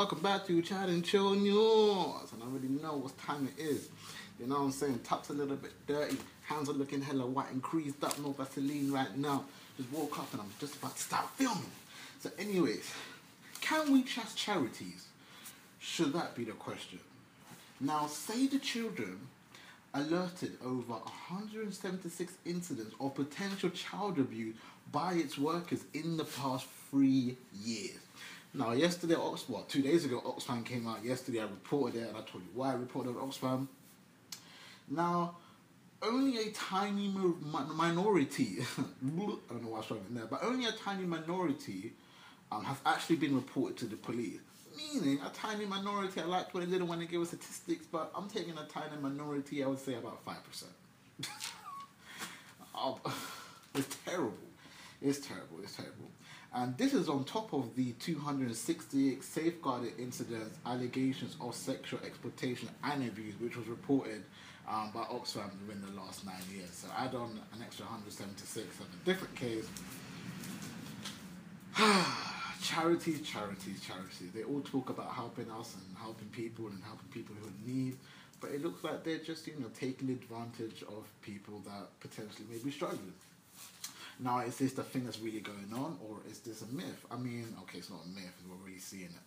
welcome back to Chat and Chill News. And I already know what time it is. You know what I'm saying? Top's a little bit dirty. Hands are looking hella white and creased up. No Vaseline right now. Just woke up and I'm just about to start filming. So anyways, can we trust charities? Should that be the question? Now, Save the Children alerted over 176 incidents of potential child abuse by its workers in the past 3 years. Now, yesterday, 2 days ago, Oxfam came out. Yesterday, I reported it, and I told you why I reported Oxfam. Now, only a tiny minority, I don't know why I was struggling there, but only a tiny minority has actually been reported to the police. Meaning, a tiny minority, I liked what they did when they gave us statistics, but I'm taking a tiny minority, I would say about 5%. It's terrible. It's terrible. It's terrible. And this is on top of the 268 safeguarded incidents, allegations of sexual exploitation and abuse, which was reported by Oxfam within the last 9 years. So add on an extra 176 of a different case. Charities. They all talk about helping us and helping people who are in need. But it looks like they're just, taking advantage of people that potentially may be struggling. Now, is this the thing that's really going on, or is this a myth? I mean, okay, it's not a myth, we're really seeing it.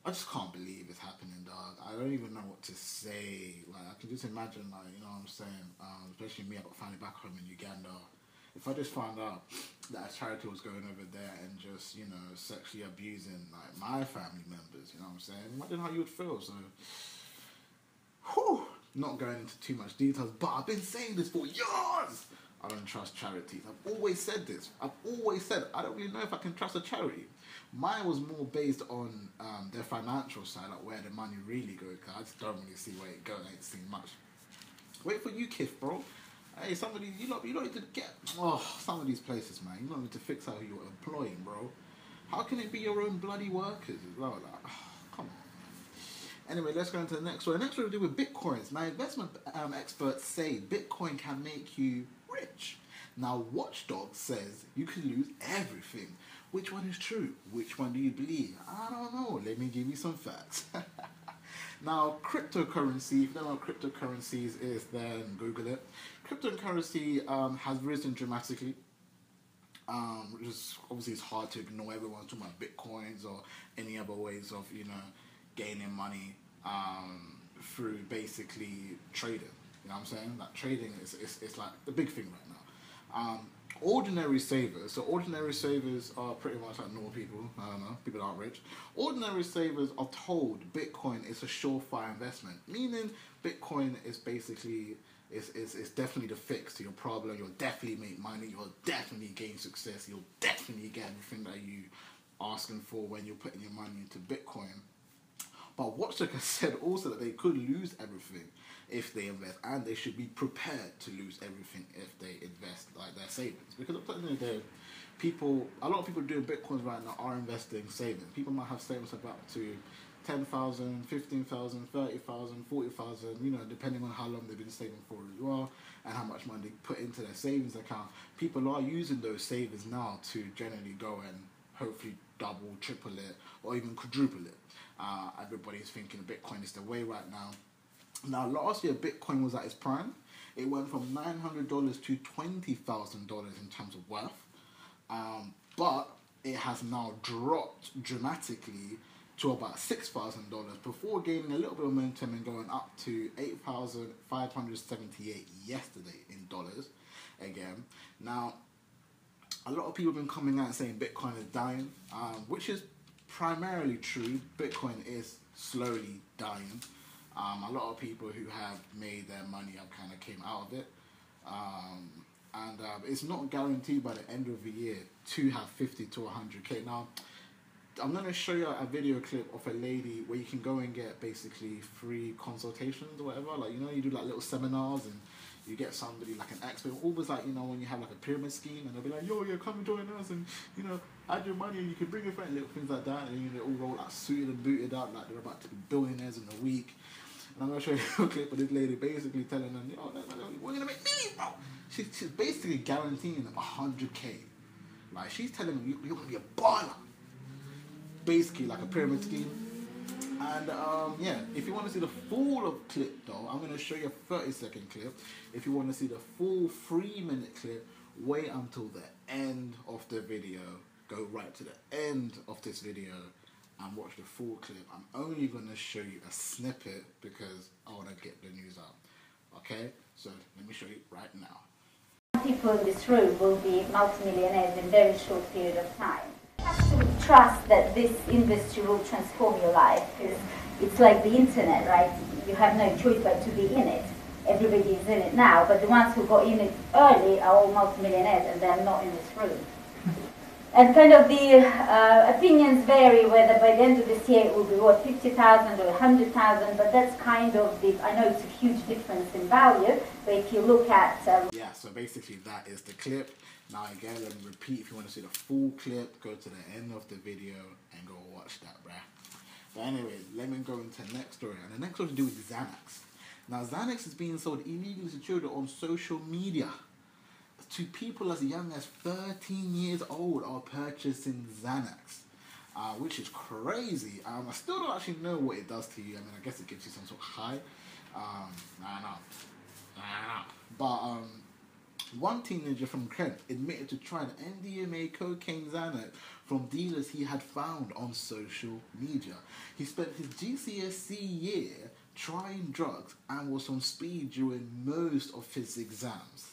I just can't believe it's happening, dog. I don't even know what to say. Like, I can just imagine, like, you know what I'm saying? Especially me, I've got family back home in Uganda. If I just found out that a charity was going over there and just, sexually abusing, like, my family members, you know what I'm saying? Imagine how you would feel, so... Whew, not going into too much details, but I've been saying this for years! I don't trust charities. I've always said this. I've always said I don't really know if I can trust a charity. Mine was more based on their financial side, like where the money really goes. Cause I just don't really see where it goes. I ain't seen much. Wait for you, Kif, bro. Hey, somebody, you don't need to get some of these places, man. You don't need to fix out who you're employing, bro. How can it be your own bloody workers as well? Like, come on. Anyway, let's go into the next one. The next one we'll do with Bitcoins. Now, investment experts say Bitcoin can make you rich. Now, Watchdog says you could lose everything. Which one is true? Which one do you believe? I don't know. Let me give you some facts. Now, cryptocurrency, if you don't know what cryptocurrencies is, then Google it. Cryptocurrency has risen dramatically. Which is obviously it's hard to ignore. Everyone's talking about Bitcoins or any other ways of, gaining money through basically trading. You know what I'm saying? Like trading is like the big thing right now. Ordinary savers. So ordinary savers are pretty much like normal people. I don't know. People that aren't rich. Ordinary savers are told Bitcoin is a surefire investment. Meaning Bitcoin is basically is definitely the fix to your problem. You'll definitely make money. You'll definitely gain success. You'll definitely get everything that you asking for when you're putting your money into Bitcoin. But Watchdog has said also that they could lose everything if they invest, and they should be prepared to lose everything if they invest like their savings. Because at the end of the day, a lot of people doing Bitcoins right now are investing savings. People might have savings of up to 10,000, 15,000, 30,000, 40,000, depending on how long they've been saving for as well, and how much money they put into their savings account. People are using those savings now to generally go and hopefully double, triple it, or even quadruple it. Everybody's thinking Bitcoin is the way right now. Now, last year, Bitcoin was at its prime. It went from $900 to $20,000 in terms of worth. But it has now dropped dramatically to about $6,000 before gaining a little bit of momentum and going up to $8,578 yesterday in dollars again. Now, a lot of people have been coming out and saying Bitcoin is dying, which is primarily true. Bitcoin is slowly dying. A lot of people who have made their money have kind of came out of it. And it's not guaranteed by the end of the year to have 50 to 100k. Now, I'm going to show you a video clip of a lady where you can go and get basically free consultations or whatever. Like, you do like little seminars and you get somebody like an expert. Always like, when you have like a pyramid scheme and they'll be like, yo, come and join us and, add your money and you can bring your friend, little things like that. And they all roll out suited and booted up like they're about to be billionaires in a week. And I'm going to show you a little clip of this lady basically telling them, we're going to make millions, bro. She's basically guaranteeing 100k. Like, she's telling them, you're going to be a baller. Basically like a pyramid scheme. And yeah, if you want to see the full of clip though, I'm going to show you a 30-second clip. If you want to see the full 3-minute clip, wait until the end of the video. Go right to the end of this video and watch the full clip. I'm only going to show you a snippet because I want to get the news out. Okay, so let me show you right now. People in this room will be multimillionaires in a very short period of time. You have to trust that this industry will transform your life, because it's like the internet, right? You have no choice but to be in it. Everybody is in it now, but the ones who got in it early are all multimillionaires, and they're not in this room. And kind of the opinions vary whether by the end of this year it will be what, 50,000 or 100,000, but that's kind of the, I know it's a huge difference in value, but if you look at... yeah, so basically that is the clip. Now again, let me repeat, if you want to see the full clip, go to the end of the video and go watch that, bruh. But anyway, let me go into the next story, and the next story is to do with Xanax. Now Xanax is being sold illegally to children on social media. To people as young as 13 years old are purchasing Xanax, which is crazy. I still don't actually know what it does to you. I mean, I guess it gives you some sort of high. I don't know. But one teenager from Kent admitted to trying MDMA cocaine Xanax from dealers he had found on social media. He spent his GCSE year trying drugs and was on speed during most of his exams.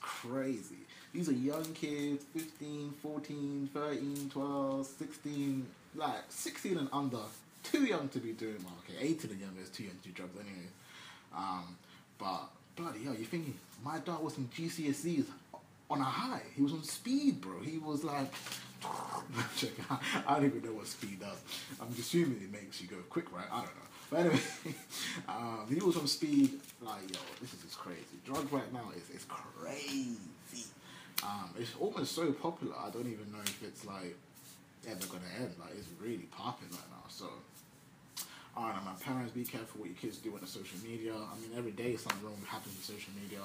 Crazy. These are young kids, 15, 14, 13, 12, 16, like 16 and under, too young to be doing, well, okay, 18 and younger is too young to do drugs anyway. But bloody hell, you're thinking, my dad was in GCSEs on a high. He was on speed, bro. He was like, I don't even know what speed does. I'm assuming it makes you go quick, right? I don't know. But anyway, he was on speed, like, yo, this is just crazy. Drugs right now is crazy. It's almost so popular, I don't even know if it's, like, ever going to end. Like, it's really popping right now, so... I don't know, my parents, be careful what your kids do on the social media. I mean, every day something wrong happens with social media.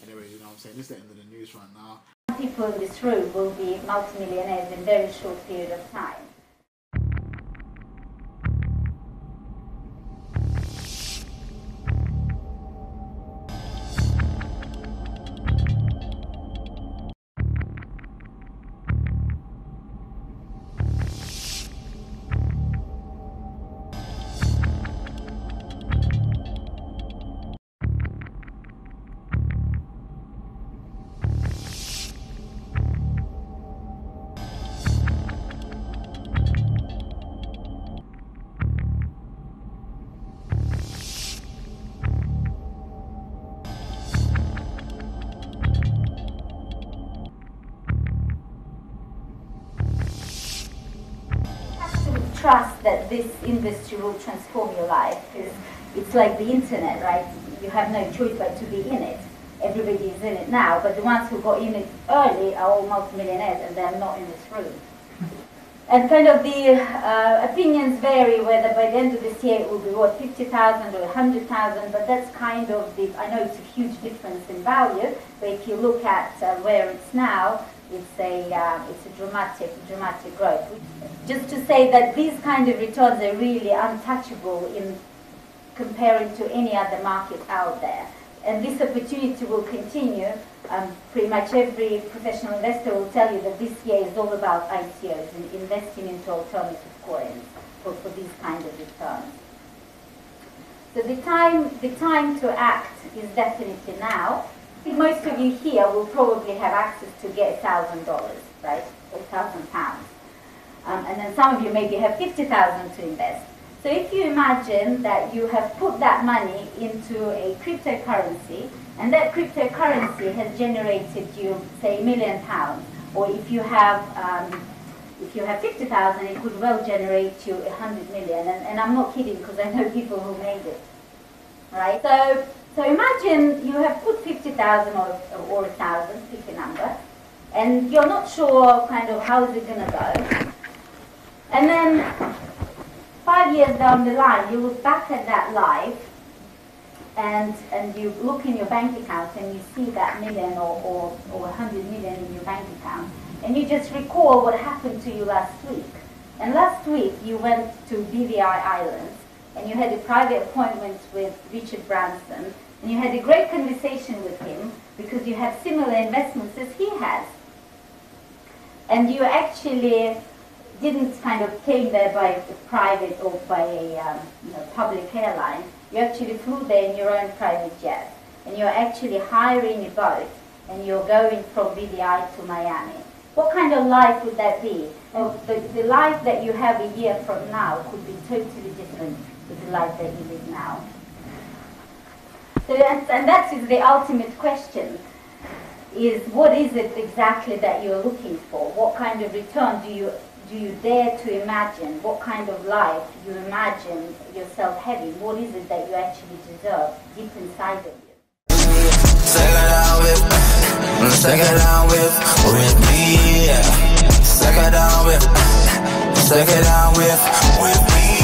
Anyway, you know what I'm saying? This is the end of the news right now. People in this room will be multimillionaires in a very short period of time. Trust that this industry will transform your life, because it's like the internet, right? You have no choice but to be in it. Everybody is in it now, but the ones who got in it early are all multimillionaires, and they're not in this room. And kind of the opinions vary whether by the end of this year it will be what, 50,000 or 100,000, but that's kind of the, I know it's a huge difference in value, but if you look at where it's now, it's a dramatic growth. Just to say that these kind of returns are really untouchable in comparing to any other market out there. And this opportunity will continue. Pretty much every professional investor will tell you that this year is all about ICOs and investing into alternative coins for these kind of returns. So the time to act is definitely now. I think most of you here will probably have access to get $1,000, right, or £1,000. And then some of you maybe have 50,000 to invest. So if you imagine that you have put that money into a cryptocurrency, and that cryptocurrency has generated you, say, £1 million, or if you have 50,000, it could well generate you 100 million. And I'm not kidding, because I know people who made it, right? So imagine you have put 50,000 or 1,000, pick a number, and you're not sure kind of how is it going to go. And then 5 years down the line, you look back at that life, and you look in your bank account and you see that million or 100 million in your bank account, and you just recall what happened to you last week. And last week you went to BVI Islands and you had a private appointment with Richard Branson, and you had a great conversation with him because you have similar investments as he has. And you actually didn't kind of came there by a private or by a public airline. You actually flew there in your own private jet, and you're actually hiring a boat, and you're going from BVI to Miami. What kind of life would that be? The life that you have a year from now could be totally different with the life that you live now. So and that is the ultimate question, is what is it exactly that you're looking for? What kind of return do you dare to imagine? What kind of life you imagine yourself having? What is it that you actually deserve deep inside of you? Take it down with me. Take it down with me.